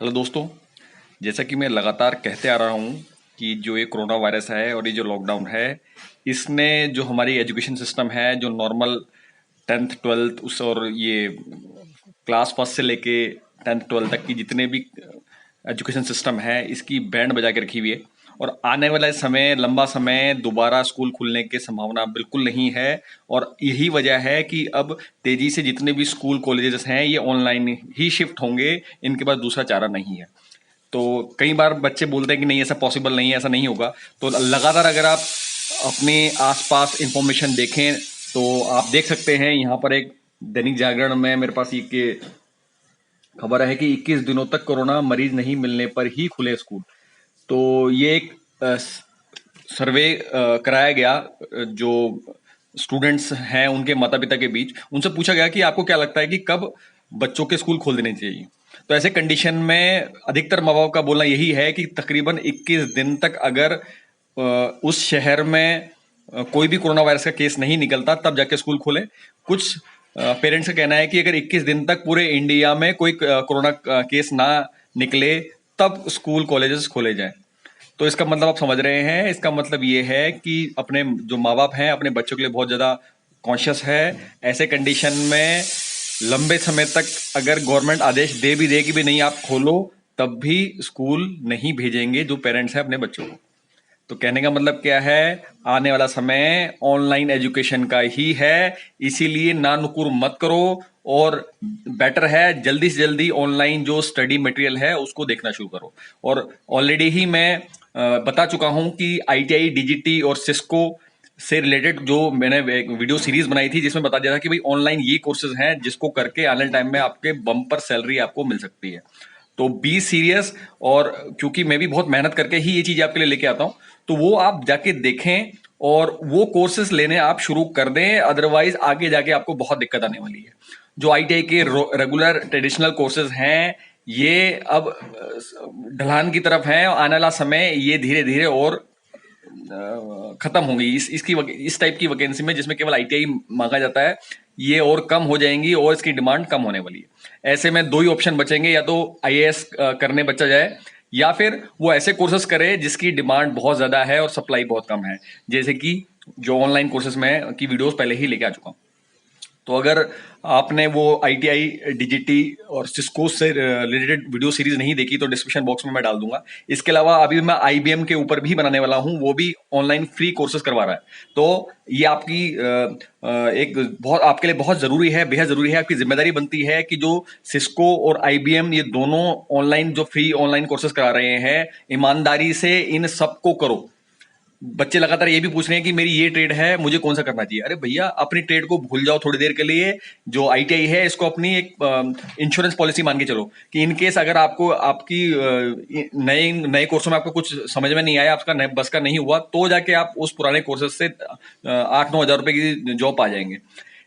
Hello दोस्तों। जैसा कि मैं लगातार कहते आ रहा हूँ कि जो ये कोरोना वायरस है और ये जो लॉकडाउन है, इसने जो हमारी एजुकेशन सिस्टम है, जो नॉर्मल 10th 12th उस और ये क्लास फर्स्ट से लेके 10th 12th तक की जितने भी एजुकेशन सिस्टम है, इसकी बैंड बजा के रखी हुई है। और आने वाला समय, लंबा समय दोबारा स्कूल खुलने की संभावना बिल्कुल नहीं है। और यही वजह है कि अब तेजी से जितने भी स्कूल कॉलेजेस हैं ये ऑनलाइन ही शिफ्ट होंगे, इनके पास दूसरा चारा नहीं है। तो कई बार बच्चे बोलते हैं कि नहीं, ऐसा पॉसिबल नहीं है, ऐसा नहीं होगा। तो लगातार अगर आप अपने आसपास इंफॉर्मेशन देखें तो आप देख सकते हैं, यहाँ पर एक दैनिक जागरण में मेरे पास ये खबर है कि 21 दिनों तक कोरोना मरीज नहीं मिलने पर ही खुले स्कूल। तो ये एक सर्वे कराया गया, जो स्टूडेंट्स हैं उनके माता पिता के बीच, उनसे पूछा गया कि आपको क्या लगता है कि कब बच्चों के स्कूल खोल देने चाहिए। तो ऐसे कंडीशन में अधिकतर माँ बाप का बोलना यही है कि तकरीबन 21 दिन तक अगर उस शहर में कोई भी कोरोना वायरस का केस नहीं निकलता तब जाके स्कूल खोले। कुछ पेरेंट्स का कहना है कि अगर 21 दिन तक पूरे इंडिया में कोई कोरोना केस ना निकले तब स्कूल कॉलेजेस खोले जाएं। तो इसका मतलब आप समझ रहे हैं, इसका मतलब ये है कि अपने जो माँ बाप हैं अपने बच्चों के लिए बहुत ज़्यादा कॉन्शियस है। ऐसे कंडीशन में लंबे समय तक अगर गवर्नमेंट आदेश दे भी दे कि भी नहीं आप खोलो, तब भी स्कूल नहीं भेजेंगे जो पेरेंट्स हैं अपने बच्चों को। तो कहने का मतलब क्या है, आने वाला समय ऑनलाइन एजुकेशन का ही है, इसीलिए ना नुकुर मत करो। और बेटर है जल्दी से जल्दी ऑनलाइन जो स्टडी मटेरियल है उसको देखना शुरू करो। और ऑलरेडी ही मैं बता चुका हूं कि आईटीआई, डीजीटी और सिस्को से रिलेटेड जो मैंने एक वीडियो सीरीज बनाई थी जिसमें बता दिया था कि भाई ऑनलाइन ये कोर्सेज हैं जिसको करके आने वाले टाइम में आपके बम्पर सैलरी आपको मिल सकती है। तो बी सीरियस। और क्योंकि मैं भी बहुत मेहनत करके ही ये चीज आपके लिए लेके आता हूं, तो वो आप जाके देखें और वो कोर्सेज लेने आप शुरू कर दें, अदरवाइज आगे जाके आपको बहुत दिक्कत आने वाली है। जो आईटीआई के रेगुलर ट्रेडिशनल कोर्सेज हैं ये अब ढलान की तरफ हैं, आने वाला समय ये धीरे धीरे और खत्म होंगी। इस टाइप की वैकेंसी में जिसमें केवल आईटीआई मांगा जाता है, ये और कम हो जाएंगी और इसकी डिमांड कम होने वाली है। ऐसे में दो ही ऑप्शन बचेंगे, या तो आईएएस करने बच्चा जाए, या फिर वो ऐसे कोर्सेज करे जिसकी डिमांड बहुत ज्यादा है और सप्लाई बहुत कम है, जैसे कि जो ऑनलाइन कोर्सेज में की वीडियोस पहले ही लेके आ चुका हूं। तो अगर आपने वो आईटीआई, डीजीटी और सिस्को से रिलेटेड वीडियो सीरीज नहीं देखी तो डिस्क्रिप्शन बॉक्स में मैं डाल दूंगा। इसके अलावा अभी मैं आईबीएम के ऊपर भी बनाने वाला हूं, वो भी ऑनलाइन फ्री कोर्सेज करवा रहा है। तो ये आपकी एक बहुत आपके लिए बहुत जरूरी है, बेहद जरूरी है, आपकी जिम्मेदारी बनती है कि जो सिस्को और आईबीएम ये दोनों ऑनलाइन जो फ्री ऑनलाइन कोर्सेज करा रहे हैं, ईमानदारी से इन सबको करो। बच्चे लगातार ये भी पूछ रहे हैं कि मेरी ये ट्रेड है, मुझे कौन सा करना चाहिए। अरे भैया, अपनी ट्रेड को भूल जाओ थोड़ी देर के लिए। जो आईटीआई है इसको अपनी एक इंश्योरेंस पॉलिसी मान के चलो कि इन केस अगर आपको आपकी नए नए कोर्सों में आपको कुछ समझ में नहीं आया, आपका नए बस का नहीं हुआ, तो जाके आप उस पुराने कोर्सेज से 8-9 हज़ार रुपए की जॉब पा जाएंगे।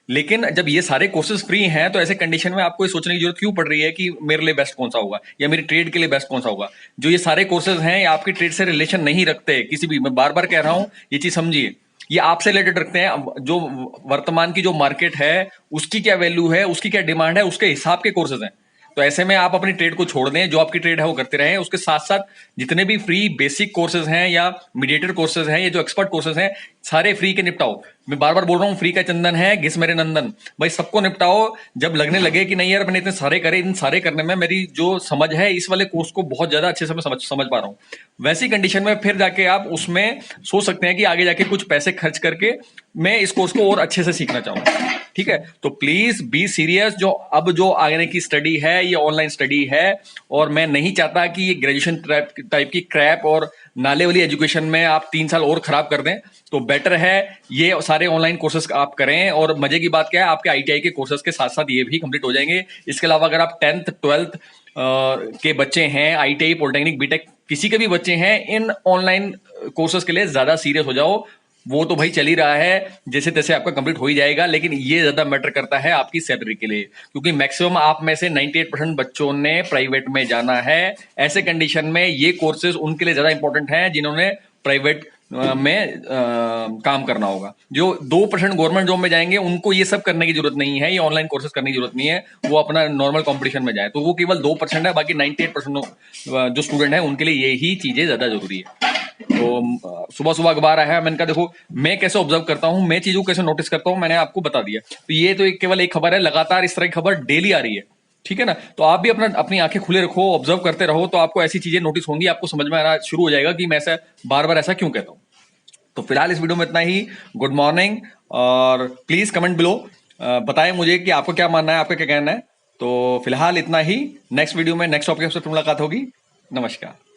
लेकिन जब ये सारे कोर्सेज फ्री हैं तो ऐसे कंडीशन में आपको ये सोचने की जरूरत क्यों पड़ रही है कि मेरे लिए बेस्ट कौन सा होगा या मेरी ट्रेड के लिए बेस्ट कौन सा होगा। जो ये सारे कोर्सेज हैं ये आपकी ट्रेड से रिलेशन नहीं रखते किसी भी, मैं बार बार कह रहा हूं, ये चीज समझिए। ये आपसे रिलेटेड रखते हैं, जो वर्तमान की जो मार्केट है उसकी क्या वैल्यू है, उसकी क्या डिमांड है, उसके हिसाब के कोर्सेज हैं। तो ऐसे में आप अपनी ट्रेड को छोड़ दें, जो आपकी ट्रेड है वो करते रहें, उसके साथ साथ जितने भी फ्री बेसिक कोर्सेज हैं या मीडिएटर कोर्सेज हैं, ये जो एक्सपर्ट कोर्सेज हैं, सारे फ्री के निपटाओ। मैं बार बार बोल रहा हूँ, फ्री का चंदन है घिस मेरे नंदन, भाई सबको निपटाओ। जब लगने लगे कि नहीं यार मैंने इतने सारे करे, इन सारे करने में मेरी जो समझ है इस वाले कोर्स को बहुत ज्यादा अच्छे से मैं समझ पा रहा हूँ, वैसी कंडीशन में फिर जाके आप उसमें सोच सकते हैं कि आगे जाके कुछ पैसे खर्च करके मैं इस कोर्स को और अच्छे से सीखना चाहूंगा। ठीक है, तो प्लीज बी सीरियस। जो अब जो आगे की स्टडी है ये ऑनलाइन स्टडी है, और मैं नहीं चाहता कि ये ग्रेजुएशन टाइप की क्रैप और नाले वाली एजुकेशन में आप 3 साल और खराब कर दें। तो बेटर है ये सारे ऑनलाइन कोर्सेज आप करें। और मजे की बात क्या है, आपके आईटीआई के कोर्सेज के साथ साथ ये भी कंप्लीट हो जाएंगे। इसके अलावा अगर आप 10th 12th के बच्चे हैं, आईटीआई, पॉलिटेक्निक, बीटेक किसी के भी बच्चे हैं, इन ऑनलाइन कोर्सेज के लिए ज्यादा सीरियस हो जाओ। वो तो भाई चल ही रहा है, जैसे तैसे आपका कंप्लीट हो ही जाएगा, लेकिन ये ज्यादा मैटर करता है आपकी सैलरी के लिए, क्योंकि मैक्सिमम आप में से 98% बच्चों ने प्राइवेट में जाना है। ऐसे कंडीशन में ये कोर्सेज उनके लिए ज्यादा इंपॉर्टेंट हैं जिन्होंने प्राइवेट में काम करना होगा। जो 2% गवर्नमेंट जॉब में जाएंगे उनको ये सब करने की जरूरत नहीं है, ये ऑनलाइन कोर्सेज करने की जरूरत नहीं है, वो अपना नॉर्मल कंपटीशन में जाए। तो वो केवल 2% है, बाकी 98% जो स्टूडेंट है उनके लिए यही चीजें ज्यादा जरूरी है। तो सुबह सुबह अखबार आया है, मैंने कहा देखो मैं कैसे ऑब्जर्व करता हूँ, मैं चीजों को कैसे नोटिस करता हूँ, मैंने आपको बता दिया। तो ये तो केवल एक खबर है, लगातार इस तरह की खबर डेली आ रही है, ठीक है ना। तो आप भी अपनी आंखें खुले रखो, ऑब्जर्व करते रहो, तो आपको ऐसी चीजें नोटिस होंगी, आपको समझ में आना शुरू हो जाएगा कि मैं ऐसा बार बार ऐसा क्यों कहता हूँ। तो फिलहाल इस वीडियो में इतना ही। गुड मॉर्निंग, और प्लीज कमेंट बिलो, बताएं मुझे कि आपको क्या मानना है, आपका क्या कहना है। तो फिलहाल इतना ही। नेक्स्ट वीडियो में नेक्स्ट टॉपिक से मुलाकात होगी। नमस्कार।